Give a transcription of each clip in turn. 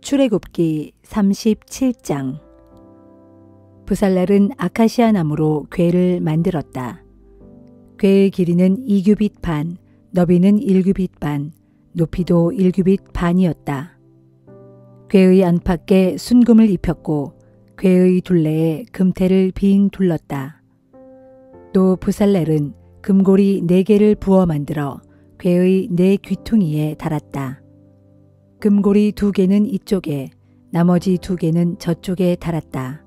출애굽기 37장. 부살렐은 아카시아 나무로 궤를 만들었다. 궤의 길이는 2규빗 반, 너비는 1규빗 반, 높이도 1규빗 반이었다. 궤의 안팎에 순금을 입혔고 궤의 둘레에 금테를 빙 둘렀다. 또 부살렐은 금고리 4개를 부어 만들어 궤의 4 귀퉁이에 달았다. 금고리 2개는 이쪽에, 나머지 2개는 저쪽에 달았다.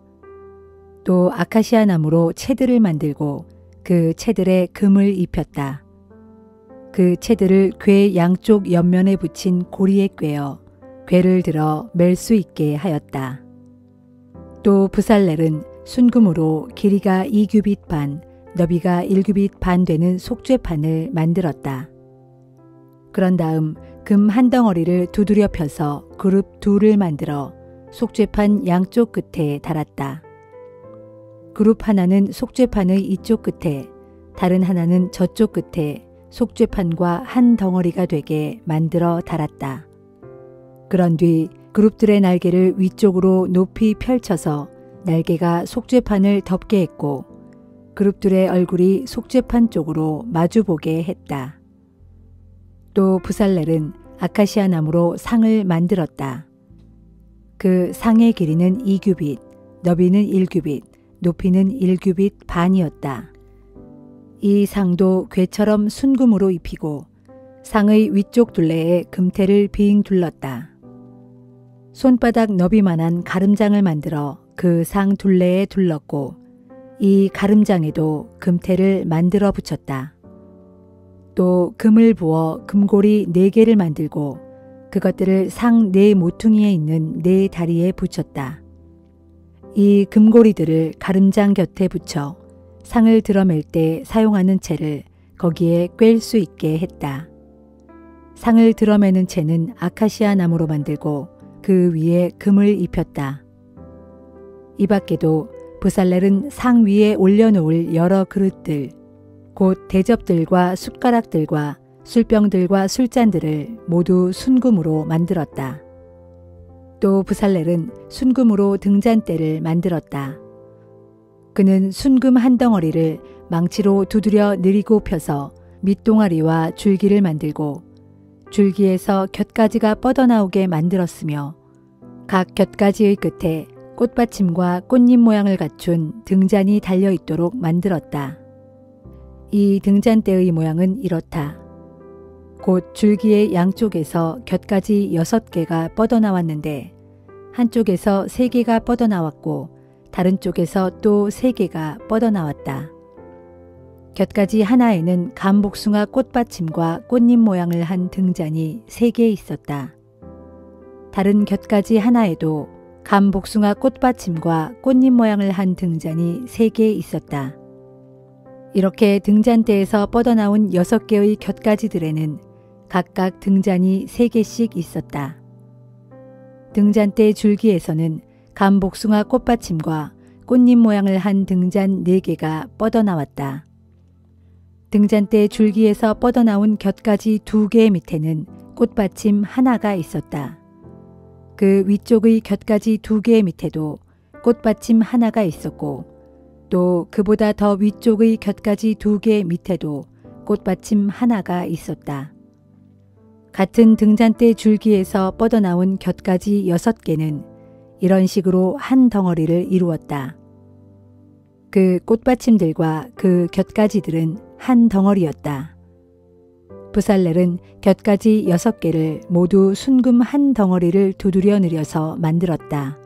또 아카시아 나무로 채들을 만들고 그 채들에 금을 입혔다. 그 채들을 궤 양쪽 옆면에 붙인 고리에 꿰어 궤를 들어 멜 수 있게 하였다. 또 부살렐은 순금으로 길이가 2규빗 반, 너비가 1규빗 반 되는 속죄판을 만들었다. 그런 다음 금 한 덩어리를 두드려 펴서 그룹 둘을 만들어 속죄판 양쪽 끝에 달았다. 그룹 하나는 속죄판의 이쪽 끝에, 다른 하나는 저쪽 끝에 속죄판과 한 덩어리가 되게 만들어 달았다. 그런 뒤 그룹들의 날개를 위쪽으로 높이 펼쳐서 날개가 속죄판을 덮게 했고 그룹들의 얼굴이 속죄판 쪽으로 마주보게 했다. 또 부살렐은 아카시아 나무로 상을 만들었다. 그 상의 길이는 2규빗, 너비는 1규빗, 높이는 1규빗 반이었다. 이 상도 궤처럼 순금으로 입히고 상의 위쪽 둘레에 금테를 빙 둘렀다. 손바닥 너비만한 가름장을 만들어 그 상 둘레에 둘렀고 이 가름장에도 금테를 만들어 붙였다. 또 금을 부어 금고리 4개를 만들고 그것들을 상 4 모퉁이에 있는 4 다리에 붙였다. 이 금고리들을 가름장 곁에 붙여 상을 들어맬 때 사용하는 채를 거기에 꿰일 수 있게 했다. 상을 들어매는 채는 아카시아 나무로 만들고 그 위에 금을 입혔다. 이 밖에도 부살렐은 상 위에 올려놓을 여러 그릇들, 곧 대접들과 숟가락들과 술병들과 술잔들을 모두 순금으로 만들었다. 또 부살렐은 순금으로 등잔대를 만들었다. 그는 순금 한 덩어리를 망치로 두드려 느리고 펴서 밑동아리와 줄기를 만들고 줄기에서 곁가지가 뻗어나오게 만들었으며 각 곁가지의 끝에 꽃받침과 꽃잎 모양을 갖춘 등잔이 달려있도록 만들었다. 이 등잔대의 모양은 이렇다. 곧 줄기의 양쪽에서 곁가지 6개가 뻗어나왔는데 한쪽에서 3개가 뻗어나왔고 다른 쪽에서 또 3개가 뻗어나왔다. 곁가지 하나에는 감복숭아 꽃받침과 꽃잎 모양을 한 등잔이 3개 있었다. 다른 곁가지 하나에도 감복숭아 꽃받침과 꽃잎 모양을 한 등잔이 3개 있었다. 이렇게 등잔대에서 뻗어나온 6개의 곁가지들에는 각각 등잔이 3개씩 있었다. 등잔대 줄기에서는 감복숭아 꽃받침과 꽃잎 모양을 한 등잔 4개가 뻗어나왔다. 등잔대 줄기에서 뻗어나온 곁가지 2개 밑에는 꽃받침 하나가 있었다. 그 위쪽의 곁가지 2개 밑에도 꽃받침 하나가 있었고 또 그보다 더 위쪽의 곁가지 2개 밑에도 꽃받침 하나가 있었다. 같은 등잔대 줄기에서 뻗어나온 곁가지 6개는 이런 식으로 한 덩어리를 이루었다. 그 꽃받침들과 그 곁가지들은 한 덩어리였다. 부살렐은 곁가지 6개를 모두 순금 한 덩어리를 두드려 느려서 만들었다.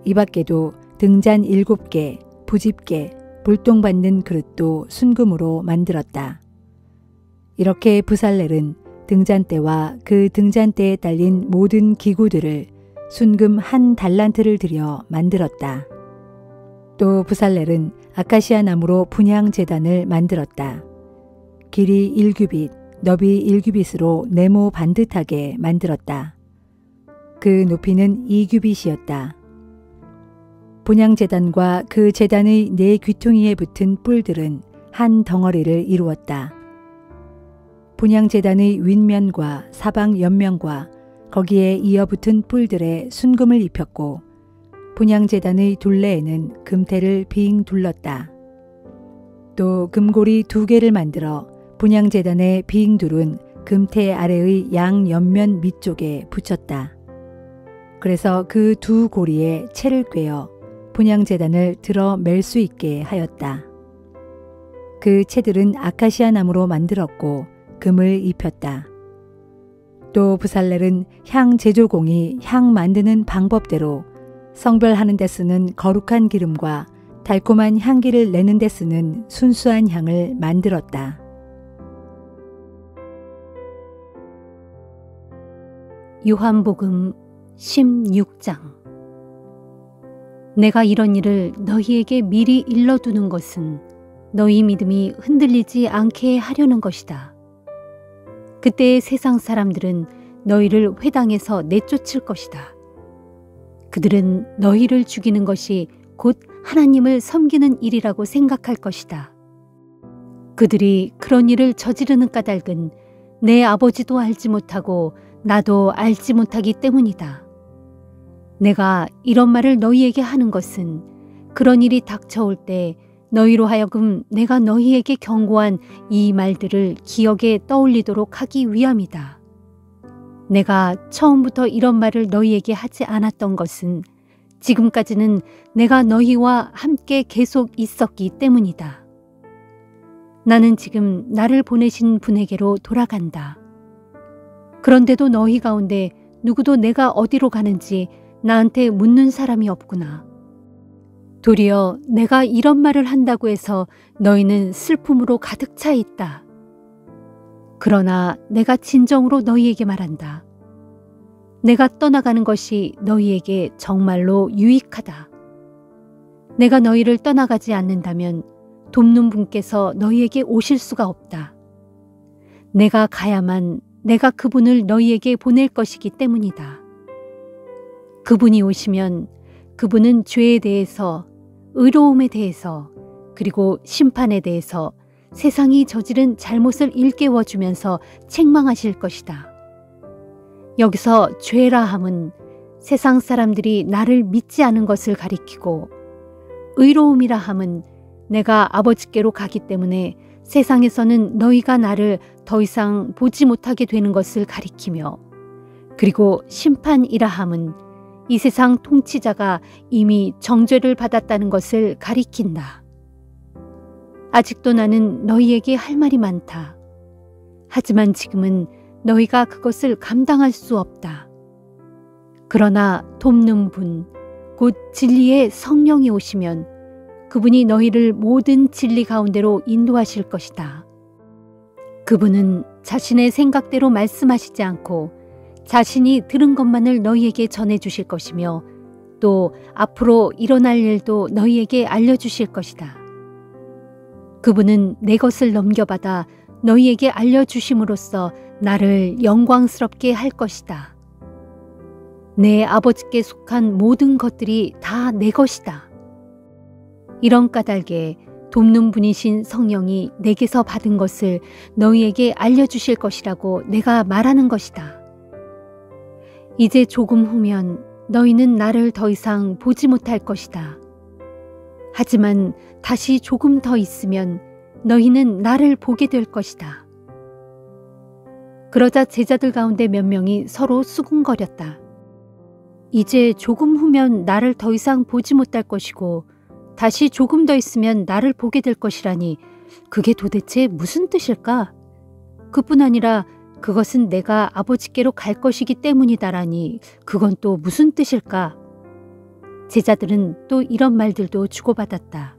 이 밖에도 등잔 7개, 부집개, 불똥 받는 그릇도 순금으로 만들었다. 이렇게 부살렐은 등잔대와 그 등잔대에 딸린 모든 기구들을 순금 한 달란트를 들여 만들었다. 또 부살렐은 아카시아 나무로 분향 제단을 만들었다. 길이 1규빗, 너비 1규빗으로 네모 반듯하게 만들었다. 그 높이는 2규빗이었다. 분향 제단과 그 제단의 4 귀퉁이에 붙은 뿔들은 한 덩어리를 이루었다. 분향 제단의 윗면과 사방 옆면과 거기에 이어붙은 뿔들에 순금을 입혔고 분향제단의 둘레에는 금태를 빙 둘렀다. 또 금고리 2개를 만들어 분향제단에 빙 둘은 금태 아래의 양 옆면 밑쪽에 붙였다. 그래서 그 2 고리에 채를 꿰어 분향제단을 들어 맬 수 있게 하였다. 그 채들은 아카시아 나무로 만들었고 금을 입혔다. 또 부살렐은 향 제조공이 향 만드는 방법대로 성별하는 데 쓰는 거룩한 기름과 달콤한 향기를 내는 데 쓰는 순수한 향을 만들었다. 요한복음 16장. 내가 이런 일을 너희에게 미리 일러두는 것은 너희 믿음이 흔들리지 않게 하려는 것이다. 그때의 세상 사람들은 너희를 회당에서 내쫓을 것이다. 그들은 너희를 죽이는 것이 곧 하나님을 섬기는 일이라고 생각할 것이다. 그들이 그런 일을 저지르는 까닭은 내 아버지도 알지 못하고 나도 알지 못하기 때문이다. 내가 이런 말을 너희에게 하는 것은 그런 일이 닥쳐올 때 너희로 하여금 내가 너희에게 경고한 이 말들을 기억에 떠올리도록 하기 위함이다. 내가 처음부터 이런 말을 너희에게 하지 않았던 것은 지금까지는 내가 너희와 함께 계속 있었기 때문이다. 나는 지금 나를 보내신 분에게로 돌아간다. 그런데도 너희 가운데 누구도 내가 어디로 가는지 나한테 묻는 사람이 없구나. 도리어 내가 이런 말을 한다고 해서 너희는 슬픔으로 가득 차 있다. 그러나 내가 진정으로 너희에게 말한다. 내가 떠나가는 것이 너희에게 정말로 유익하다. 내가 너희를 떠나가지 않는다면 돕는 분께서 너희에게 오실 수가 없다. 내가 가야만 내가 그분을 너희에게 보낼 것이기 때문이다. 그분이 오시면 그분은 죄에 대해서, 의로움에 대해서, 그리고 심판에 대해서 세상이 저지른 잘못을 일깨워주면서 책망하실 것이다. 여기서 죄라 함은 세상 사람들이 나를 믿지 않은 것을 가리키고, 의로움이라 함은 내가 아버지께로 가기 때문에 세상에서는 너희가 나를 더 이상 보지 못하게 되는 것을 가리키며, 그리고 심판이라 함은 이 세상 통치자가 이미 정죄를 받았다는 것을 가리킨다. 아직도 나는 너희에게 할 말이 많다. 하지만 지금은 너희가 그것을 감당할 수 없다. 그러나 돕는 분, 곧 진리의 성령이 오시면 그분이 너희를 모든 진리 가운데로 인도하실 것이다. 그분은 자신의 생각대로 말씀하시지 않고 자신이 들은 것만을 너희에게 전해주실 것이며 또 앞으로 일어날 일도 너희에게 알려주실 것이다. 그분은 내 것을 넘겨받아 너희에게 알려주심으로써 나를 영광스럽게 할 것이다. 내 아버지께 속한 모든 것들이 다 내 것이다. 이런 까닭에 돕는 분이신 성령이 내게서 받은 것을 너희에게 알려주실 것이라고 내가 말하는 것이다. 이제 조금 후면 너희는 나를 더 이상 보지 못할 것이다. 하지만 다시 조금 더 있으면 너희는 나를 보게 될 것이다. 그러자 제자들 가운데 몇 명이 서로 수군거렸다. 이제 조금 후면 나를 더 이상 보지 못할 것이고 다시 조금 더 있으면 나를 보게 될 것이라니 그게 도대체 무슨 뜻일까? 그뿐 아니라 그것은 내가 아버지께로 갈 것이기 때문이다라니 그건 또 무슨 뜻일까? 제자들은 또 이런 말들도 주고받았다.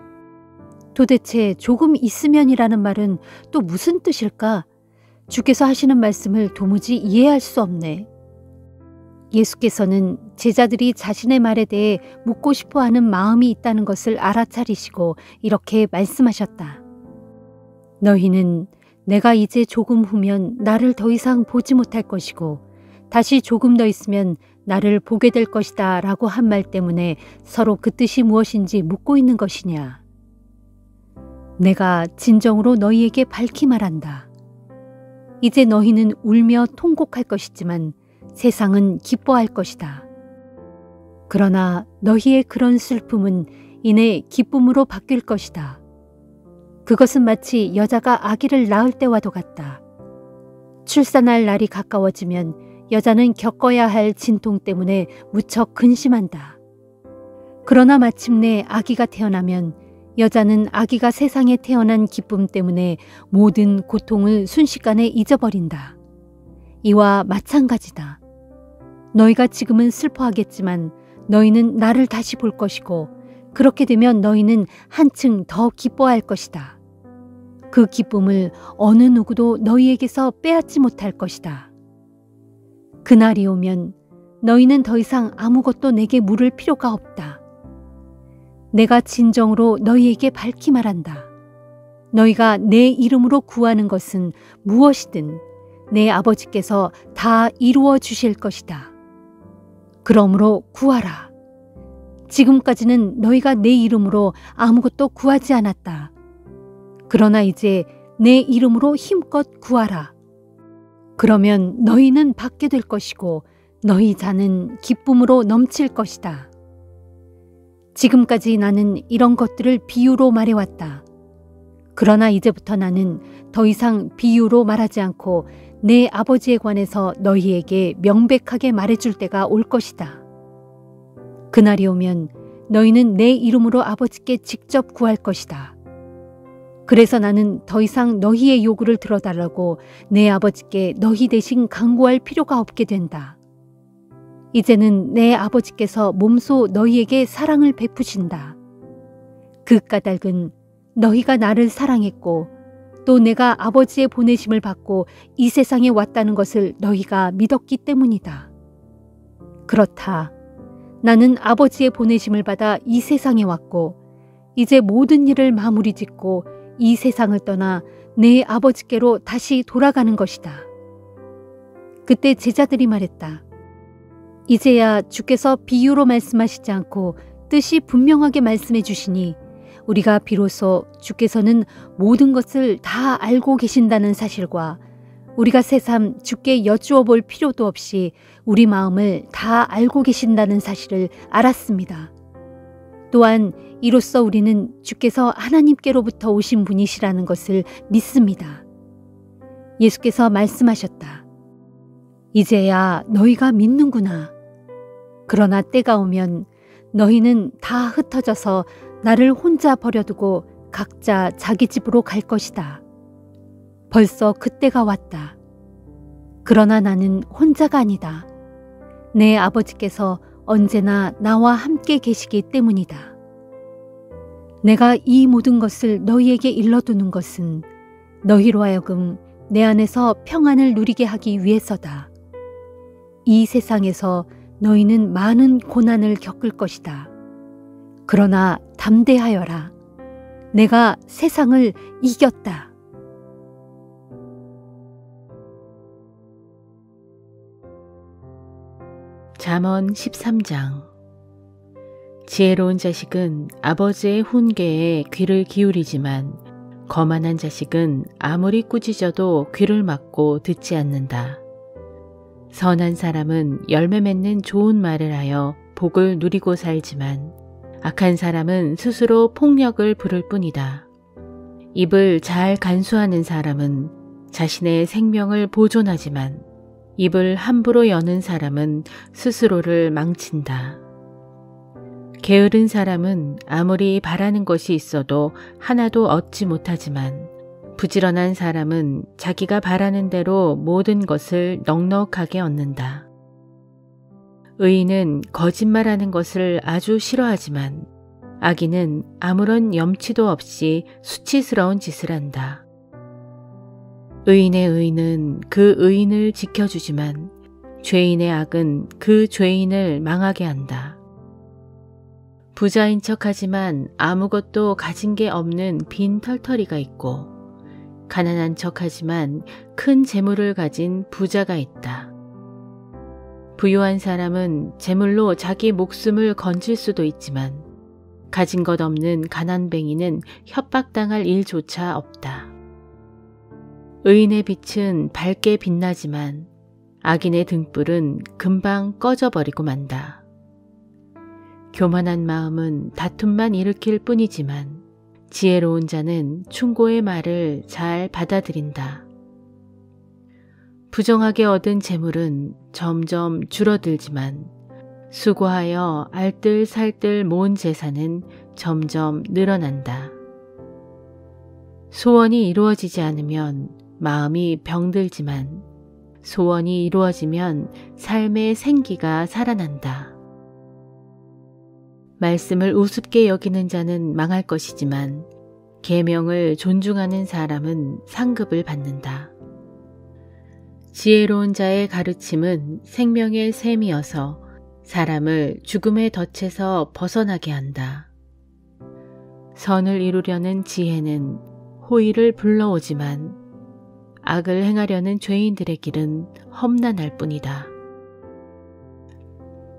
도대체 조금 있으면이라는 말은 또 무슨 뜻일까? 주께서 하시는 말씀을 도무지 이해할 수 없네. 예수께서는 제자들이 자신의 말에 대해 묻고 싶어하는 마음이 있다는 것을 알아차리시고 이렇게 말씀하셨다. 너희는 내가 이제 조금 후면 나를 더 이상 보지 못할 것이고 다시 조금 더 있으면 나를 보게 될 것이다 라고 한 말 때문에 서로 그 뜻이 무엇인지 묻고 있는 것이냐. 내가 진정으로 너희에게 밝히 말한다. 이제 너희는 울며 통곡할 것이지만 세상은 기뻐할 것이다. 그러나 너희의 그런 슬픔은 이내 기쁨으로 바뀔 것이다. 그것은 마치 여자가 아기를 낳을 때와도 같다. 출산할 날이 가까워지면 여자는 겪어야 할 진통 때문에 무척 근심한다. 그러나 마침내 아기가 태어나면 여자는 아기가 세상에 태어난 기쁨 때문에 모든 고통을 순식간에 잊어버린다. 이와 마찬가지다. 너희가 지금은 슬퍼하겠지만 너희는 나를 다시 볼 것이고 그렇게 되면 너희는 한층 더 기뻐할 것이다. 그 기쁨을 어느 누구도 너희에게서 빼앗지 못할 것이다. 그날이 오면 너희는 더 이상 아무것도 내게 물을 필요가 없다. 내가 진정으로 너희에게 밝히 말한다. 너희가 내 이름으로 구하는 것은 무엇이든 내 아버지께서 다 이루어 주실 것이다. 그러므로 구하라. 지금까지는 너희가 내 이름으로 아무것도 구하지 않았다. 그러나 이제 내 이름으로 힘껏 구하라. 그러면 너희는 받게 될 것이고 너희 잔은 기쁨으로 넘칠 것이다. 지금까지 나는 이런 것들을 비유로 말해왔다. 그러나 이제부터 나는 더 이상 비유로 말하지 않고 내 아버지에 관해서 너희에게 명백하게 말해줄 때가 올 것이다. 그날이 오면 너희는 내 이름으로 아버지께 직접 구할 것이다. 그래서 나는 더 이상 너희의 요구를 들어달라고 내 아버지께 너희 대신 간구할 필요가 없게 된다. 이제는 내 아버지께서 몸소 너희에게 사랑을 베푸신다. 그 까닭은 너희가 나를 사랑했고 또 내가 아버지의 보내심을 받고 이 세상에 왔다는 것을 너희가 믿었기 때문이다. 그렇다. 나는 아버지의 보내심을 받아 이 세상에 왔고 이제 모든 일을 마무리 짓고 이 세상을 떠나 내 아버지께로 다시 돌아가는 것이다. 그때 제자들이 말했다. 이제야 주께서 비유로 말씀하시지 않고 뜻이 분명하게 말씀해 주시니 우리가 비로소 주께서는 모든 것을 다 알고 계신다는 사실과 우리가 새삼 주께 여쭈어 볼 필요도 없이 우리 마음을 다 알고 계신다는 사실을 알았습니다. 또한 이로써 우리는 주께서 하나님께로부터 오신 분이시라는 것을 믿습니다. 예수께서 말씀하셨다. 이제야 너희가 믿는구나. 그러나 때가 오면 너희는 다 흩어져서 나를 혼자 버려두고 각자 자기 집으로 갈 것이다. 벌써 그때가 왔다. 그러나 나는 혼자가 아니다. 내 아버지께서 언제나 나와 함께 계시기 때문이다. 내가 이 모든 것을 너희에게 일러두는 것은 너희로 하여금 내 안에서 평안을 누리게 하기 위해서다. 이 세상에서 너희는 많은 고난을 겪을 것이다. 그러나 담대하여라. 내가 세상을 이겼다. 잠언 13장. 지혜로운 자식은 아버지의 훈계에 귀를 기울이지만 거만한 자식은 아무리 꾸짖어도 귀를 막고 듣지 않는다. 선한 사람은 열매 맺는 좋은 말을 하여 복을 누리고 살지만 악한 사람은 스스로 폭력을 부를 뿐이다. 입을 잘 간수하는 사람은 자신의 생명을 보존하지만 입을 함부로 여는 사람은 스스로를 망친다. 게으른 사람은 아무리 바라는 것이 있어도 하나도 얻지 못하지만 부지런한 사람은 자기가 바라는 대로 모든 것을 넉넉하게 얻는다. 의인은 거짓말하는 것을 아주 싫어하지만 악인은 아무런 염치도 없이 수치스러운 짓을 한다. 의인의 의는 그 의인을 지켜주지만 죄인의 악은 그 죄인을 망하게 한다. 부자인 척하지만 아무것도 가진 게 없는 빈 털터리가 있고 가난한 척하지만 큰 재물을 가진 부자가 있다. 부유한 사람은 재물로 자기 목숨을 건질 수도 있지만 가진 것 없는 가난뱅이는 협박당할 일조차 없다. 의인의 빛은 밝게 빛나지만 악인의 등불은 금방 꺼져버리고 만다. 교만한 마음은 다툼만 일으킬 뿐이지만 지혜로운 자는 충고의 말을 잘 받아들인다. 부정하게 얻은 재물은 점점 줄어들지만 수고하여 알뜰살뜰 모은 재산은 점점 늘어난다. 소원이 이루어지지 않으면 마음이 병들지만 소원이 이루어지면 삶의 생기가 살아난다. 말씀을 우습게 여기는 자는 망할 것이지만 계명을 존중하는 사람은 상급을 받는다. 지혜로운 자의 가르침은 생명의 샘이어서 사람을 죽음의 덫에서 벗어나게 한다. 선을 이루려는 지혜는 호의를 불러오지만 악을 행하려는 죄인들의 길은 험난할 뿐이다.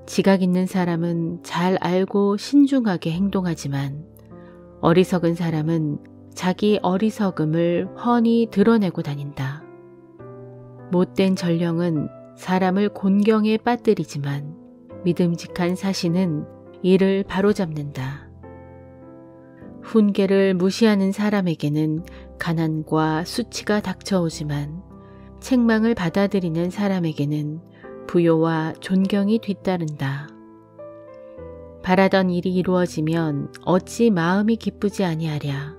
지각 있는 사람은 잘 알고 신중하게 행동하지만 어리석은 사람은 자기 어리석음을 훤히 드러내고 다닌다. 못된 전령은 사람을 곤경에 빠뜨리지만 믿음직한 사신은 이를 바로잡는다. 훈계를 무시하는 사람에게는 가난과 수치가 닥쳐오지만 책망을 받아들이는 사람에게는 부요와 존경이 뒤따른다. 바라던 일이 이루어지면 어찌 마음이 기쁘지 아니하랴.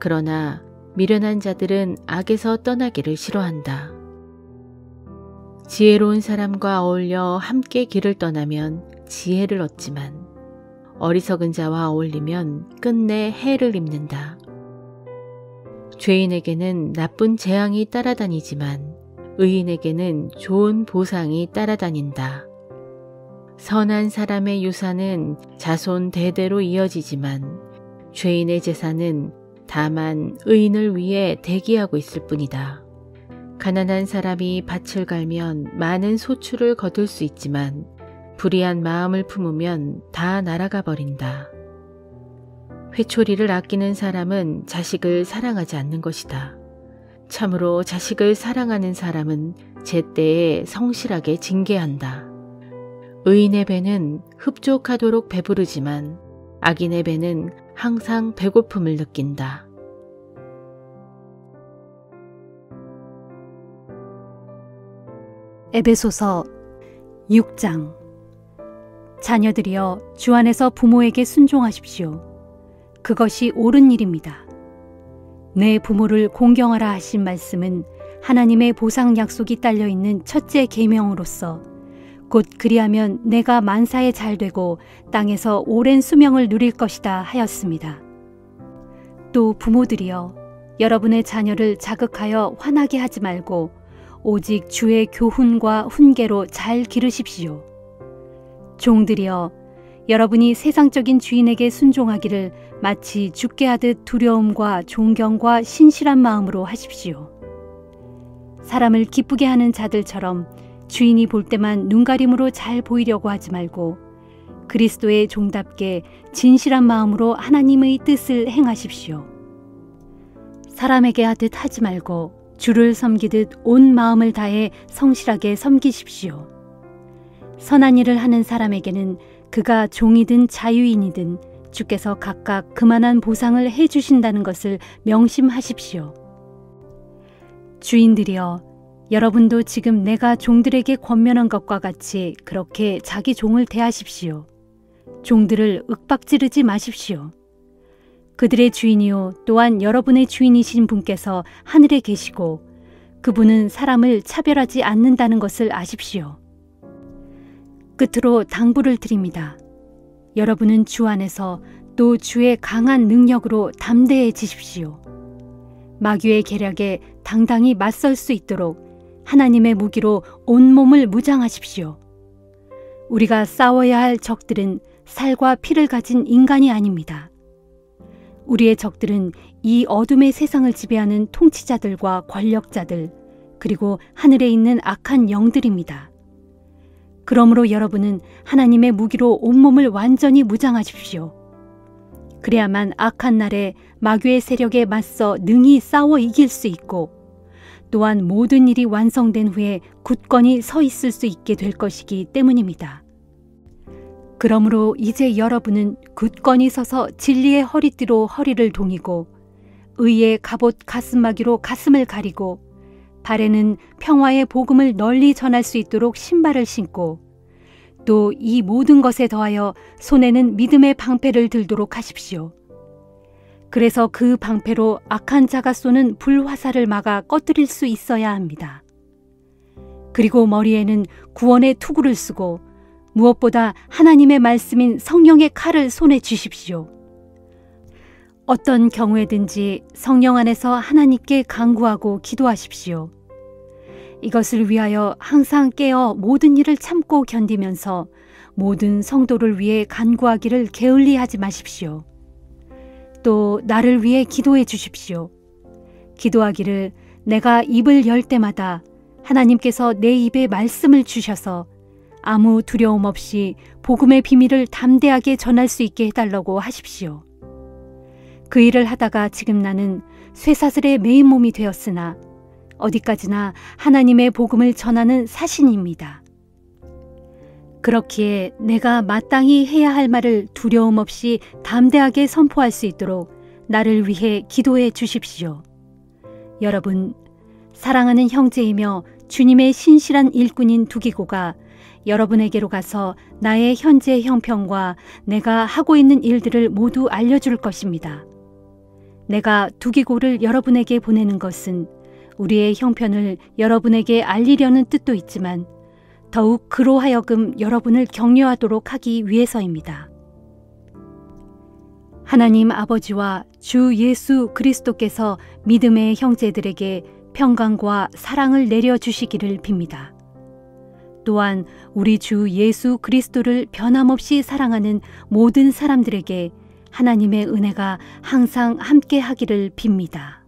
그러나 미련한 자들은 악에서 떠나기를 싫어한다. 지혜로운 사람과 어울려 함께 길을 떠나면 지혜를 얻지만 어리석은 자와 어울리면 끝내 해를 입는다. 죄인에게는 나쁜 재앙이 따라다니지만 의인에게는 좋은 보상이 따라다닌다. 선한 사람의 유산은 자손 대대로 이어지지만 죄인의 재산은 다만 의인을 위해 대기하고 있을 뿐이다. 가난한 사람이 밭을 갈면 많은 소출을 거둘 수 있지만 불의한 마음을 품으면 다 날아가 버린다. 회초리를 아끼는 사람은 자식을 사랑하지 않는 것이다. 참으로 자식을 사랑하는 사람은 제때에 성실하게 징계한다. 의인의 배는 흡족하도록 배부르지만 악인의 배는 항상 배고픔을 느낀다. 에베소서 6장. 자녀들이여 주 안에서 부모에게 순종하십시오. 그것이 옳은 일입니다. 내 부모를 공경하라 하신 말씀은 하나님의 보상 약속이 딸려있는 첫째 계명으로서 곧 그리하면 내가 만사에 잘되고 땅에서 오랜 수명을 누릴 것이다 하였습니다. 또 부모들이여 여러분의 자녀를 자극하여 화나게 하지 말고 오직 주의 교훈과 훈계로 잘 기르십시오. 종들이여 여러분이 세상적인 주인에게 순종하기를 마치 죽게 하듯 두려움과 존경과 신실한 마음으로 하십시오. 사람을 기쁘게 하는 자들처럼 주인이 볼 때만 눈가림으로 잘 보이려고 하지 말고 그리스도의 종답게 진실한 마음으로 하나님의 뜻을 행하십시오. 사람에게 하듯 하지 말고 주를 섬기듯 온 마음을 다해 성실하게 섬기십시오. 선한 일을 하는 사람에게는 그가 종이든 자유인이든 주께서 각각 그만한 보상을 해주신다는 것을 명심하십시오. 주인들이여 여러분도 지금 내가 종들에게 권면한 것과 같이 그렇게 자기 종을 대하십시오. 종들을 윽박지르지 마십시오. 그들의 주인이요 또한 여러분의 주인이신 분께서 하늘에 계시고 그분은 사람을 차별하지 않는다는 것을 아십시오. 끝으로 당부를 드립니다. 여러분은 주 안에서 또 주의 강한 능력으로 담대해지십시오. 마귀의 계략에 당당히 맞설 수 있도록 하나님의 무기로 온몸을 무장하십시오. 우리가 싸워야 할 적들은 살과 피를 가진 인간이 아닙니다. 우리의 적들은 이 어둠의 세상을 지배하는 통치자들과 권력자들, 그리고 하늘에 있는 악한 영들입니다. 그러므로 여러분은 하나님의 무기로 온몸을 완전히 무장하십시오. 그래야만 악한 날에 마귀의 세력에 맞서 능히 싸워 이길 수 있고 또한 모든 일이 완성된 후에 굳건히 서 있을 수 있게 될 것이기 때문입니다. 그러므로 이제 여러분은 굳건히 서서 진리의 허리띠로 허리를 동이고 의의 갑옷 가슴막이로 가슴을 가리고 발에는 평화의 복음을 널리 전할 수 있도록 신발을 신고 또 이 모든 것에 더하여 손에는 믿음의 방패를 들도록 하십시오. 그래서 그 방패로 악한 자가 쏘는 불화살을 막아 꺼뜨릴 수 있어야 합니다. 그리고 머리에는 구원의 투구를 쓰고 무엇보다 하나님의 말씀인 성령의 칼을 손에 쥐십시오. 어떤 경우에든지 성령 안에서 하나님께 간구하고 기도하십시오. 이것을 위하여 항상 깨어 모든 일을 참고 견디면서 모든 성도를 위해 간구하기를 게을리하지 마십시오. 또 나를 위해 기도해 주십시오. 기도하기를 내가 입을 열 때마다 하나님께서 내 입에 말씀을 주셔서 아무 두려움 없이 복음의 비밀을 담대하게 전할 수 있게 해달라고 하십시오. 그 일을 하다가 지금 나는 쇠사슬의 메인 몸이 되었으나 어디까지나 하나님의 복음을 전하는 사신입니다. 그렇기에 내가 마땅히 해야 할 말을 두려움 없이 담대하게 선포할 수 있도록 나를 위해 기도해 주십시오. 여러분, 사랑하는 형제이며 주님의 신실한 일꾼인 두기고가 여러분에게로 가서 나의 현재 형편과 내가 하고 있는 일들을 모두 알려줄 것입니다. 내가 두기고를 여러분에게 보내는 것은 우리의 형편을 여러분에게 알리려는 뜻도 있지만 더욱 그로 하여금 여러분을 격려하도록 하기 위해서입니다. 하나님 아버지와 주 예수 그리스도께서 믿음의 형제들에게 평강과 사랑을 내려주시기를 빕니다. 또한 우리 주 예수 그리스도를 변함없이 사랑하는 모든 사람들에게 하나님의 은혜가 항상 함께 하기를 빕니다.